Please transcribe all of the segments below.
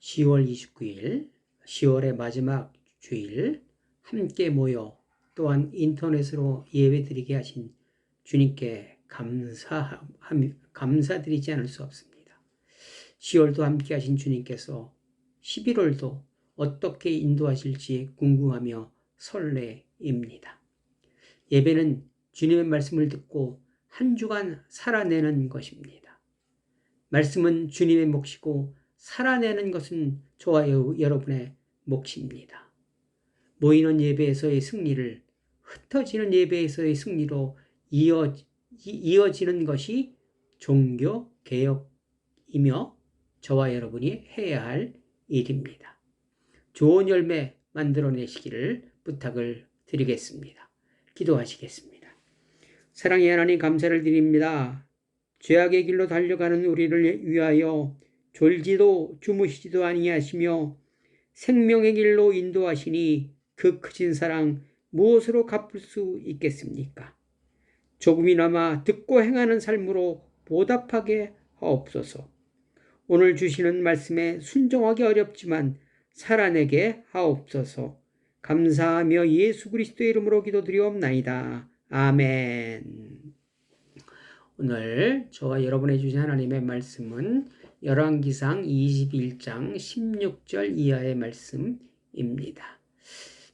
10월 29일, 10월의 마지막 주일 함께 모여 또한 인터넷으로 예배드리게 하신 주님께 감사드리지 않을 수 없습니다. 10월도 함께 하신 주님께서 11월도 어떻게 인도하실지 궁금하며 설레입니다. 예배는 주님의 말씀을 듣고 한 주간 살아내는 것입니다. 말씀은 주님의 몫이고 살아내는 것은 저와 여러분의 몫입니다. 모이는 예배에서의 승리를 흩어지는 예배에서의 승리로 이어지는 것이 종교개혁이며 저와 여러분이 해야 할 일입니다. 좋은 열매 만들어내시기를 부탁을 드리겠습니다. 기도하시겠습니다. 사랑의 하나님 감사를 드립니다. 죄악의 길로 달려가는 우리를 위하여 졸지도 주무시지도 아니하시며 생명의 길로 인도하시니 그 크신 사랑 무엇으로 갚을 수 있겠습니까? 조금이나마 듣고 행하는 삶으로 보답하게 하옵소서. 오늘 주시는 말씀에 순종하기 어렵지만 살아내게 하옵소서. 감사하며 예수 그리스도의 이름으로 기도드리옵나이다. 아멘. 오늘 저와 여러분의 주신 하나님의 말씀은 열왕기상 21장 16절 이하의 말씀입니다.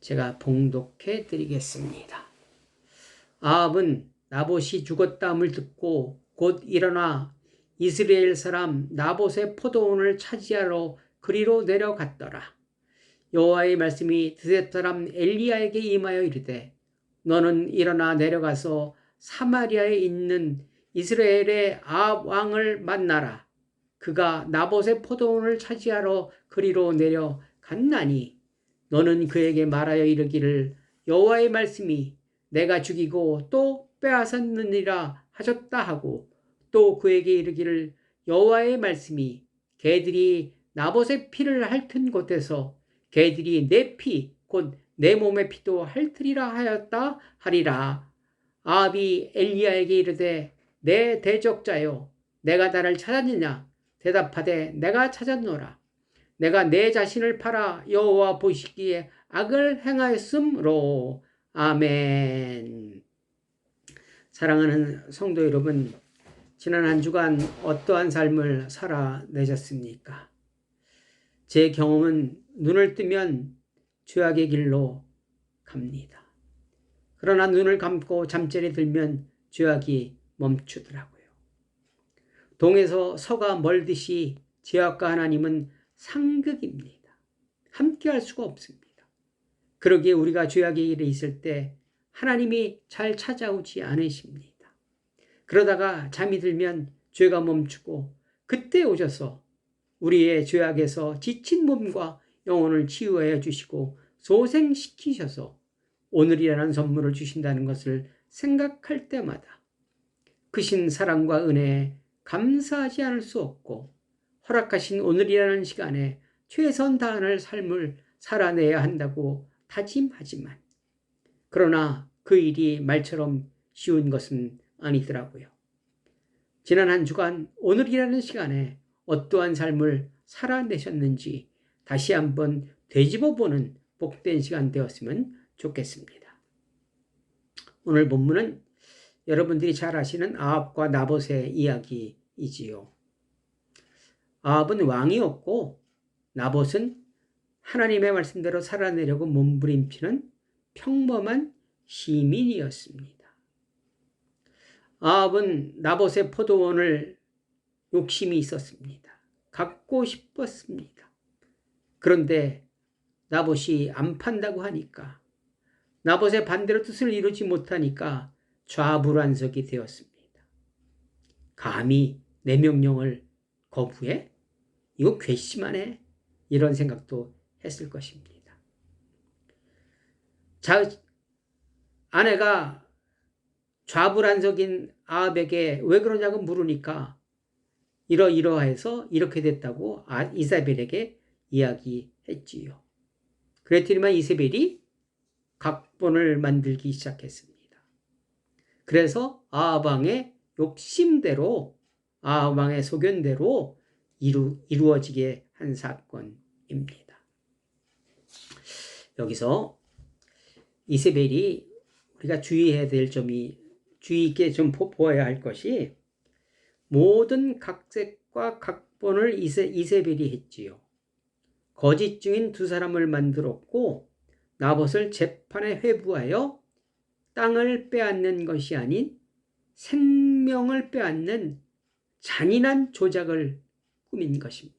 제가 봉독해 드리겠습니다. 아합은 나봇이 죽었다함을 듣고 곧 일어나 이스라엘 사람 나봇의 포도원을 차지하러 그리로 내려갔더라. 여호와의 말씀이 드셋 사람 엘리야에게 임하여 이르되 너는 일어나 내려가서 사마리아에 있는 이스라엘의 아합 왕을 만나라. 그가 나봇의 포도원을 차지하러 그리로 내려갔나니 너는 그에게 말하여 이르기를 여호와의 말씀이 내가 죽이고 또 빼앗았느니라 하셨다 하고 또 그에게 이르기를 여호와의 말씀이 개들이 나봇의 피를 핥은 곳에서 개들이 내 피 곧 내 몸의 피도 핥으리라 하였다 하리라. 아합이 엘리야에게 이르되 내 대적자여 내가 나를 찾았느냐 대답하되 내가 찾았노라. 내가 내 자신을 팔아 여호와 보시기에 악을 행하였으므로. 아멘. 사랑하는 성도 여러분, 지난 한 주간 어떠한 삶을 살아내셨습니까? 제 경험은 눈을 뜨면 죄악의 길로 갑니다. 그러나 눈을 감고 잠자리에 들면 죄악이 멈추더라고요. 동에서 서가 멀듯이 죄악과 하나님은 상극입니다. 함께할 수가 없습니다. 그러기에 우리가 죄악의 길에 있을 때 하나님이 잘 찾아오지 않으십니다. 그러다가 잠이 들면 죄가 멈추고 그때 오셔서 우리의 죄악에서 지친 몸과 영혼을 치유하여 주시고 소생시키셔서 오늘이라는 선물을 주신다는 것을 생각할 때마다 크신 사랑과 은혜에 감사하지 않을 수 없고 허락하신 오늘이라는 시간에 최선 다하는 삶을 살아내야 한다고 다짐하지만 그러나 그 일이 말처럼 쉬운 것은 아니더라고요. 지난 한 주간 오늘이라는 시간에 어떠한 삶을 살아내셨는지 다시 한번 되짚어보는 복된 시간 되었으면 좋겠습니다. 오늘 본문은 여러분들이 잘 아시는 아합과 나봇의 이야기이지요. 아합은 왕이었고 나봇은 하나님의 말씀대로 살아내려고 몸부림치는 평범한 시민이었습니다. 아합은 나봇의 포도원을 욕심이 있었습니다. 갖고 싶었습니다. 그런데 나봇이 안 판다고 하니까 나봇의 반대로 뜻을 이루지 못하니까 좌불안석이 되었습니다. 감히 내 명령을 거부해? 이거 괘씸하네. 이런 생각도 했을 것입니다. 아내가 좌불안석인 아합에게 왜 그러냐고 물으니까 이러이러해서 이렇게 됐다고 이사벨에게 이야기했지요. 그랬더니만 이사벨이 각본을 만들기 시작했습니다. 그래서 아합 왕의 욕심대로 아합 왕의 소견대로 이루어지게 한 사건입니다. 여기서 이세벨이 우리가 주의해야 될 점이 주의 있게 좀 보아야 할 것이 모든 각색과 각본을 이세벨이 했지요. 거짓 증인 두 사람을 만들었고 나봇을 재판에 회부하여 땅을 빼앗는 것이 아닌 생명을 빼앗는 잔인한 조작을 꾸민 것입니다.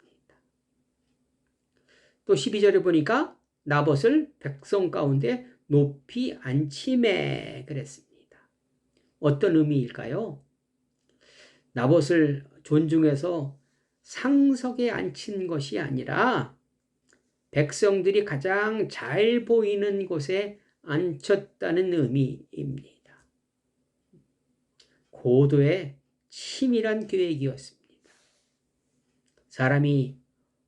또 12절에 보니까 나봇을 백성 가운데 높이 앉히매 그랬습니다. 어떤 의미일까요? 나봇을 존중해서 상석에 앉힌 것이 아니라 백성들이 가장 잘 보이는 곳에 앉혔다는 의미입니다. 고도의 치밀한 계획이었습니다. 사람이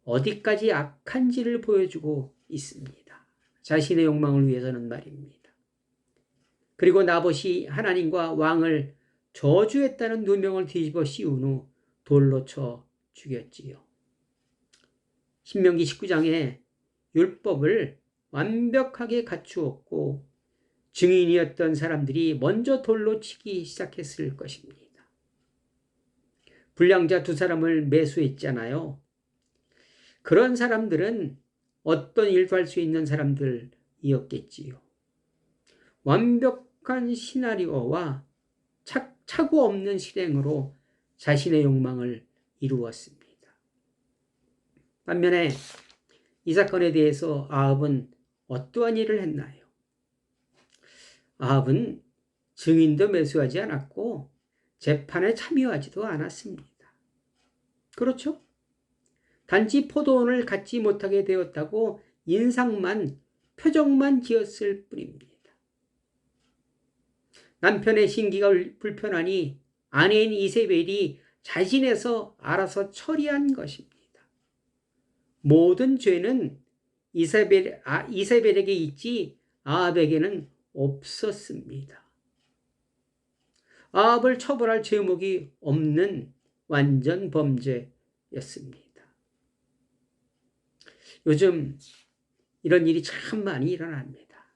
어디까지 악한지를 보여주고 있습니다. 자신의 욕망을 위해서는 말입니다. 그리고 나봇이 하나님과 왕을 저주했다는 누명을 뒤집어 씌운 후 돌로 쳐 죽였지요. 신명기 19장에 율법을 완벽하게 갖추었고 증인이었던 사람들이 먼저 돌로 치기 시작했을 것입니다. 불량자 두 사람을 매수했잖아요. 그런 사람들은 어떤 일도 할 수 있는 사람들이었겠지요. 완벽한 시나리오와 착오 없는 실행으로 자신의 욕망을 이루었습니다. 반면에 이 사건에 대해서 아합은 어떠한 일을 했나요? 아합은 증인도 매수하지 않았고 재판에 참여하지도 않았습니다. 그렇죠? 단지 포도원을 갖지 못하게 되었다고 표정만 지었을 뿐입니다. 남편의 신기가 불편하니 아내인 이세벨이 자진해서 알아서 처리한 것입니다. 모든 죄는 이세벨에게 있지 아합에게는 없었습니다. 아합을 처벌할 제목이 없는 완전 범죄였습니다. 요즘 이런 일이 참 많이 일어납니다.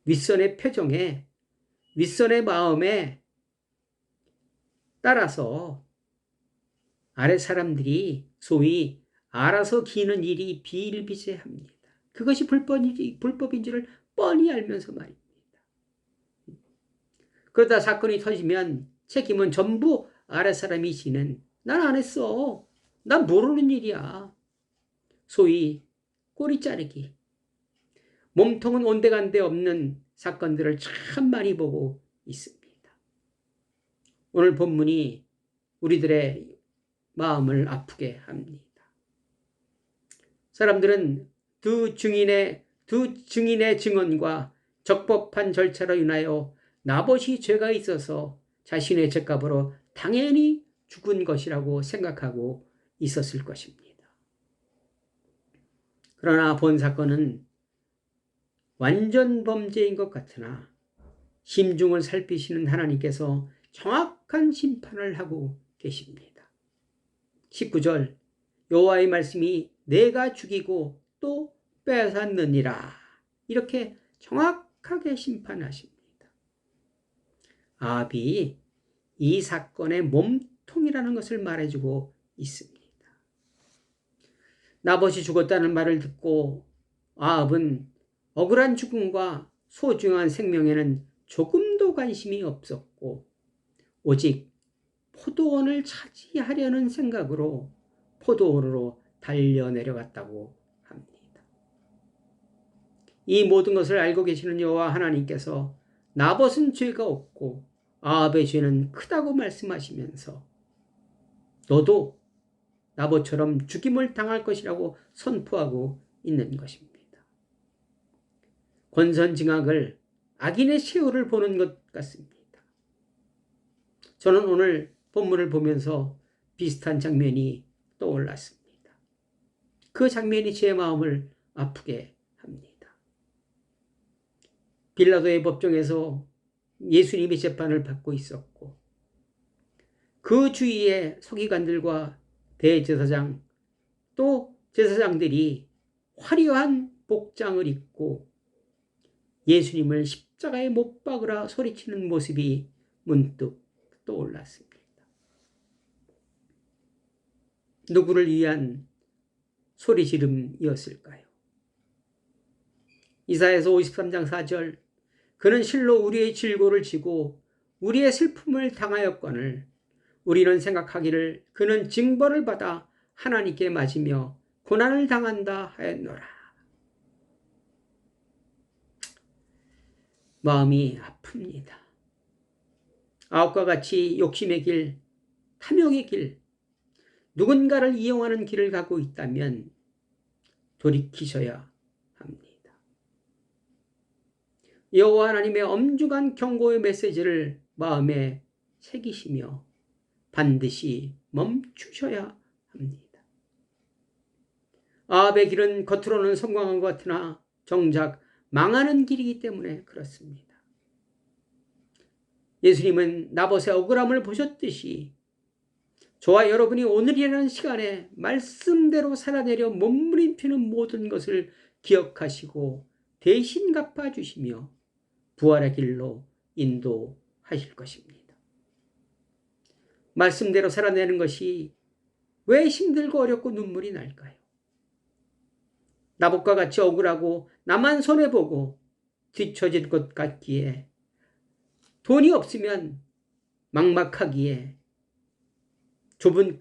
윗선의 표정에, 윗선의 마음에 따라서 아래 사람들이 소위 알아서 기는 일이 비일비재합니다. 그것이 불법인지를 뻔히 알면서 말입니다. 그러다 사건이 터지면 책임은 전부 아래 사람이 지는, 난 안 했어, 난 모르는 일이야. 소위 꼬리 자르기. 몸통은 온데간데 없는 사건들을 참 많이 보고 있습니다. 오늘 본문이 우리들의 마음을 아프게 합니다. 사람들은 두 증인의 증언과 적법한 절차로 인하여 나봇이 죄가 있어서 자신의 죄값으로 당연히 죽은 것이라고 생각하고 있었을 것입니다. 그러나 본 사건은 완전 범죄인 것 같으나 심중을 살피시는 하나님께서 정확한 심판을 하고 계십니다. 19절 여호와의 말씀이 내가 죽이고 또 빼앗았느니라, 이렇게 정확하게 심판하십니다. 아합이 이 사건의 몸통이라는 것을 말해주고 있습니다. 나봇이 죽었다는 말을 듣고 아합은 억울한 죽음과 소중한 생명에는 조금도 관심이 없었고 오직 포도원을 차지하려는 생각으로 포도원으로 달려내려갔다고 합니다. 이 모든 것을 알고 계시는 여호와 하나님께서 나봇은 죄가 없고 아합의 죄는 크다고 말씀하시면서 너도 나봇처럼 죽임을 당할 것이라고 선포하고 있는 것입니다. 권선징악을 악인의 최후를 보는 것 같습니다. 저는 오늘 본문을 보면서 비슷한 장면이 떠올랐습니다. 그 장면이 제 마음을 아프게 합니다. 빌라도의 법정에서 예수님이 재판을 받고 있었고 그 주위에 서기관들과 대제사장 또 제사장들이 화려한 복장을 입고 예수님을 십자가에 못 박으라 소리치는 모습이 문득 떠올랐습니다. 누구를 위한 소리지름이었을까요? 이사야서 53장 4절, 그는 실로 우리의 질고를 지고 우리의 슬픔을 당하였거늘 우리는 생각하기를 그는 징벌을 받아 하나님께 맞으며 고난을 당한다 하였노라. 마음이 아픕니다. 아홉과 같이 욕심의 길, 탐욕의 길, 누군가를 이용하는 길을 가고 있다면 돌이키셔야 합니다. 여호와 하나님의 엄중한 경고의 메시지를 마음에 새기시며 반드시 멈추셔야 합니다. 아합의 길은 겉으로는 성공한 것 같으나 정작 망하는 길이기 때문에 그렇습니다. 예수님은 나봇의 억울함을 보셨듯이 저와 여러분이 오늘이라는 시간에 말씀대로 살아내려 몸부림치는 모든 것을 기억하시고 대신 갚아주시며 부활의 길로 인도하실 것입니다. 말씀대로 살아내는 것이 왜 힘들고 어렵고 눈물이 날까요? 나봇과 같이 억울하고 나만 손해보고 뒤처질 것 같기에, 돈이 없으면 막막하기에, 좁은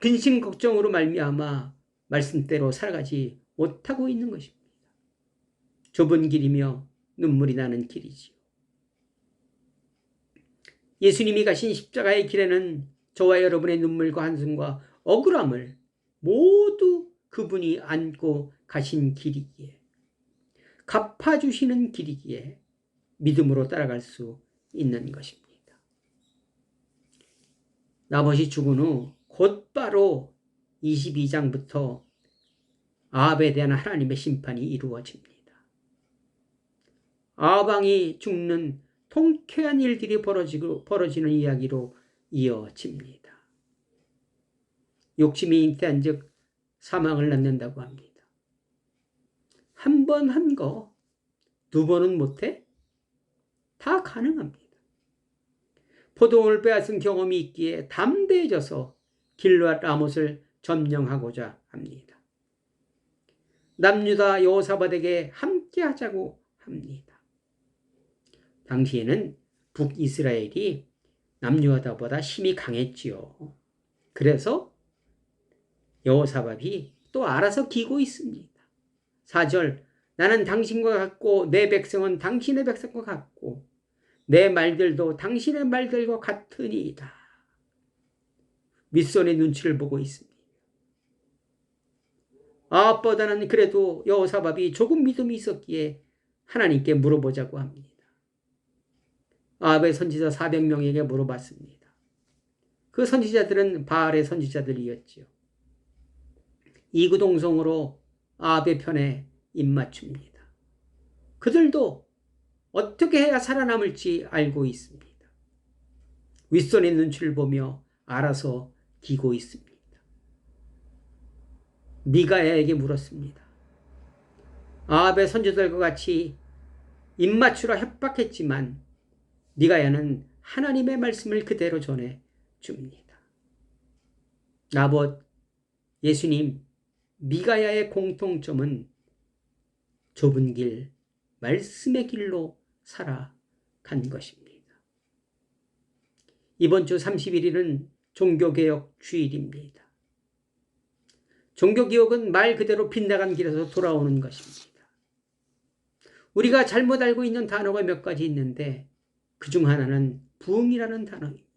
근심 걱정으로 말미암아 말씀대로 살아가지 못하고 있는 것입니다. 좁은 길이며 눈물이 나는 길이지요. 예수님이 가신 십자가의 길에는 저와 여러분의 눈물과 한숨과 억울함을 모두 그분이 안고 가신 길이기에, 갚아주시는 길이기에 믿음으로 따라갈 수 있는 것입니다. 나봇이 죽은 후 곧바로 22장부터 아합에 대한 하나님의 심판이 이루어집니다. 아합 왕이 죽는 통쾌한 일들이 벌어지는 이야기로 이어집니다. 욕심이 잉태한 즉 사망을 낳는다고 합니다. 한 번 한 거, 두 번은 못해? 다 가능합니다. 포도원을 빼앗은 경험이 있기에 담대해져서 길앗 라못을 점령하고자 합니다. 남유다 여호사밧에게 함께 하자고 합니다. 당시에는 북이스라엘이 남유다보다 힘이 강했지요. 그래서 여호사밧이 또 알아서 기고 있습니다. 4절, 나는 당신과 같고 내 백성은 당신의 백성과 같고 내 말들도 당신의 말들과 같으니이다. 윗손의 눈치를 보고 있습니다. 아합보다는 그래도 여호사밧이 조금 믿음이 있었기에 하나님께 물어보자고 합니다. 아합의 선지자 400명에게 물어봤습니다. 그 선지자들은 바알의 선지자들이었지요. 이구동성으로 아합의 편에 입맞춥니다. 그들도 어떻게 해야 살아남을지 알고 있습니다. 윗손의 눈치를 보며 알아서 기고 있습니다. 미가야에게 물었습니다. 아합의 선지자들과 같이 입맞추라 협박했지만 미가야는 하나님의 말씀을 그대로 전해 줍니다. 나봇, 예수님, 미가야의 공통점은 좁은 길, 말씀의 길로 살아간 것입니다. 이번 주 31일은 종교개혁 주일입니다. 종교개혁은 말 그대로 빗나간 길에서 돌아오는 것입니다. 우리가 잘못 알고 있는 단어가 몇 가지 있는데 그중 하나는 부흥이라는 단어입니다.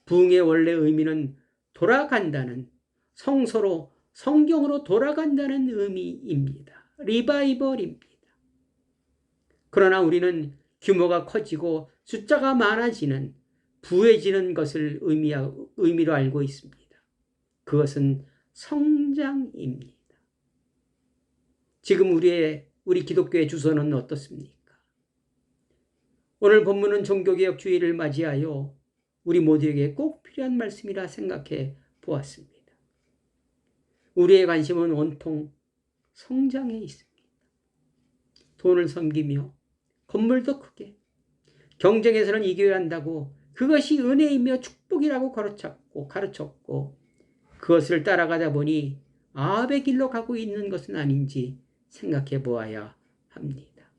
부흥의 원래 의미는 돌아간다는, 성서로 성경으로 돌아간다는 의미입니다. 리바이벌입니다. 그러나 우리는 규모가 커지고 숫자가 많아지는, 부해지는 것을 의미로 알고 있습니다. 그것은 성장입니다. 지금 우리 기독교의 주소는 어떻습니까? 오늘 본문은 종교개혁 주일을 맞이하여 우리 모두에게 꼭 필요한 말씀이라 생각해 보았습니다. 우리의 관심은 온통 성장에 있습니다. 돈을 섬기며 건물도 크게, 경쟁에서는 이겨야 한다고 그것이 은혜이며 축복이라고 가르쳤고 그것을 따라가다 보니 아합의 길로 가고 있는 것은 아닌지 생각해 보아야 합니다.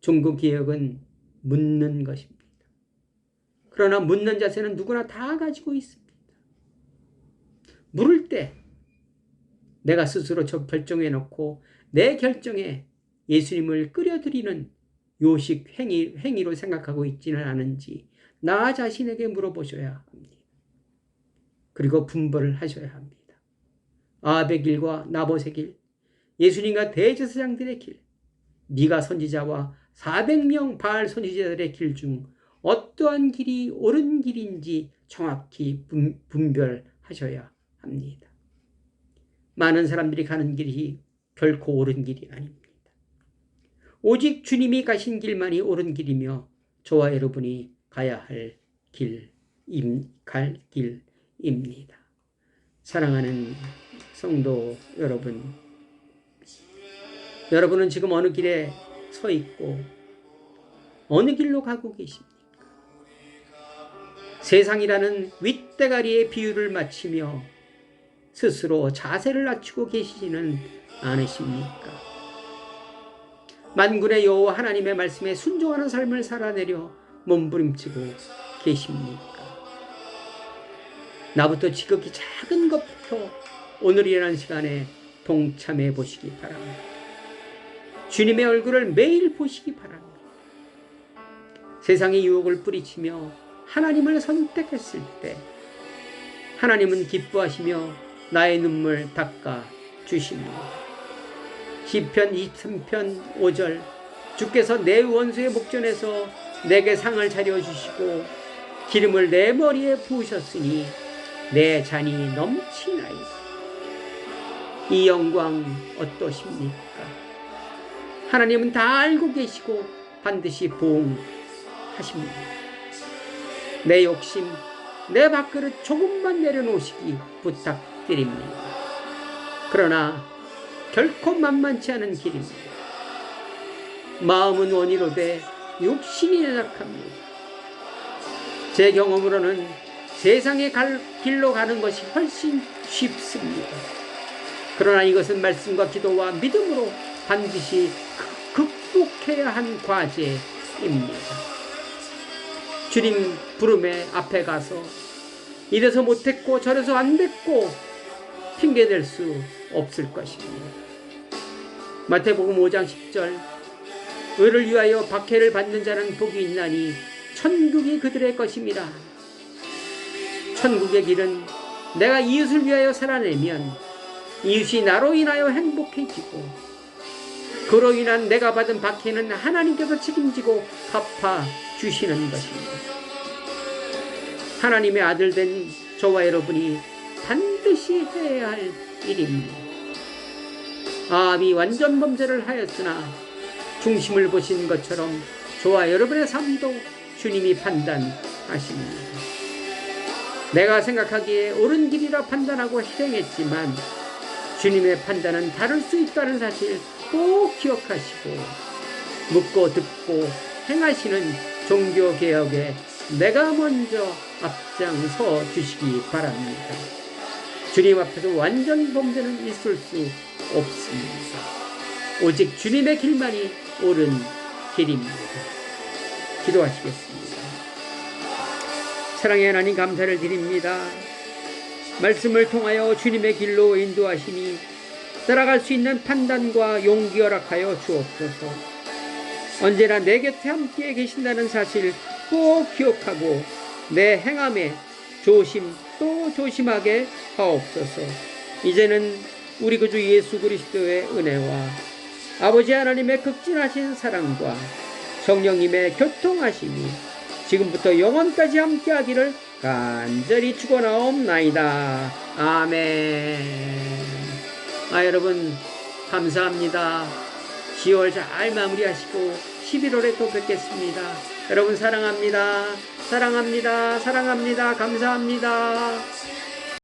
종교개혁은 묻는 것입니다. 그러나 묻는 자세는 누구나 다 가지고 있습니다. 물을 때 내가 스스로 결정해놓고 내 결정에 예수님을 끌어들이는 요식 행위로 생각하고 있지는 않은지 나 자신에게 물어보셔야 합니다. 그리고 분별을 하셔야 합니다. 아합의 길과 나봇의 길, 예수님과 대제사장들의 길, 미가 선지자와 400명 바알 선지자들의 길 중 어떠한 길이 옳은 길인지 정확히 분별하셔야 합니다. 많은 사람들이 가는 길이 결코 옳은 길이 아닙니다. 오직 주님이 가신 길만이 옳은 길이며 저와 여러분이 가야 할 길입니다. 사랑하는 성도 여러분, 여러분은 지금 어느 길에 서 있고 어느 길로 가고 계십니까? 세상이라는 윗대가리의 비유를 마치며 스스로 자세를 낮추고 계시지는 않으십니까? 만군의 여호와 하나님의 말씀에 순종하는 삶을 살아내려 몸부림치고 계십니까? 나부터 지극히 작은 것부터 오늘이라는 시간에 동참해 보시기 바랍니다. 주님의 얼굴을 매일 보시기 바랍니다. 세상의 유혹을 뿌리치며 하나님을 선택했을 때 하나님은 기뻐하시며 나의 눈물 닦아 주십니다. 시편 23편 5절, 주께서 내 원수의 목전에서 내게 상을 차려주시고 기름을 내 머리에 부으셨으니 내 잔이 넘치나이다. 이 영광 어떠십니까? 하나님은 다 알고 계시고 반드시 보응하십니다. 내 욕심, 내 밥그릇 조금만 내려놓으시기 부탁드립니다. 그러나 결코 만만치 않은 길입니다. 마음은 원이로되 육신이 연약합니다. 제 경험으로는 세상의 길로 가는 것이 훨씬 쉽습니다. 그러나 이것은 말씀과 기도와 믿음으로 반드시 극복해야 한 과제입니다. 주님 부름에 앞에 가서 이래서 못했고 저래서 안 됐고 핑계댈 수 없을 것입니다. 마태복음 5장 10절, 의를 위하여 박해를 받는 자는 복이 있나니 천국이 그들의 것입니다. 천국의 길은 내가 이웃을 위하여 살아내면 이웃이 나로 인하여 행복해지고 그로 인한 내가 받은 박해는 하나님께서 책임지고 갚아주시는 것입니다. 하나님의 아들 된 저와 여러분이 반드시 해야 할 일입니다. 아합이 완전 범죄를 하였으나 중심을 보신 것처럼 저와 여러분의 삶도 주님이 판단하십니다. 내가 생각하기에 옳은 길이라 판단하고 실행했지만 주님의 판단은 다를 수 있다는 사실 꼭 기억하시고 묻고 듣고 행하시는 종교개혁에 내가 먼저 앞장서 주시기 바랍니다. 주님 앞에서 완전 범죄는 있을 수 없습니다. 오직 주님의 길만이 옳은 길입니다. 기도하시겠습니다. 사랑의 하나님, 감사를 드립니다. 말씀을 통하여 주님의 길로 인도하시니 따라갈 수 있는 판단과 용기 허락하여 주옵소서. 언제나 내 곁에 함께 계신다는 사실 꼭 기억하고 내 행함에 조심 또 조심하게 하옵소서. 이제는 우리 구주 예수 그리스도의 은혜와 아버지 하나님의 극진하신 사랑과 성령님의 교통하심이 지금부터 영원까지 함께하기를 간절히 축원하옵나이다. 아멘. 여러분 감사합니다. 10월 잘 마무리하시고 11월에 또 뵙겠습니다. 여러분 사랑합니다. 사랑합니다. 사랑합니다. 감사합니다.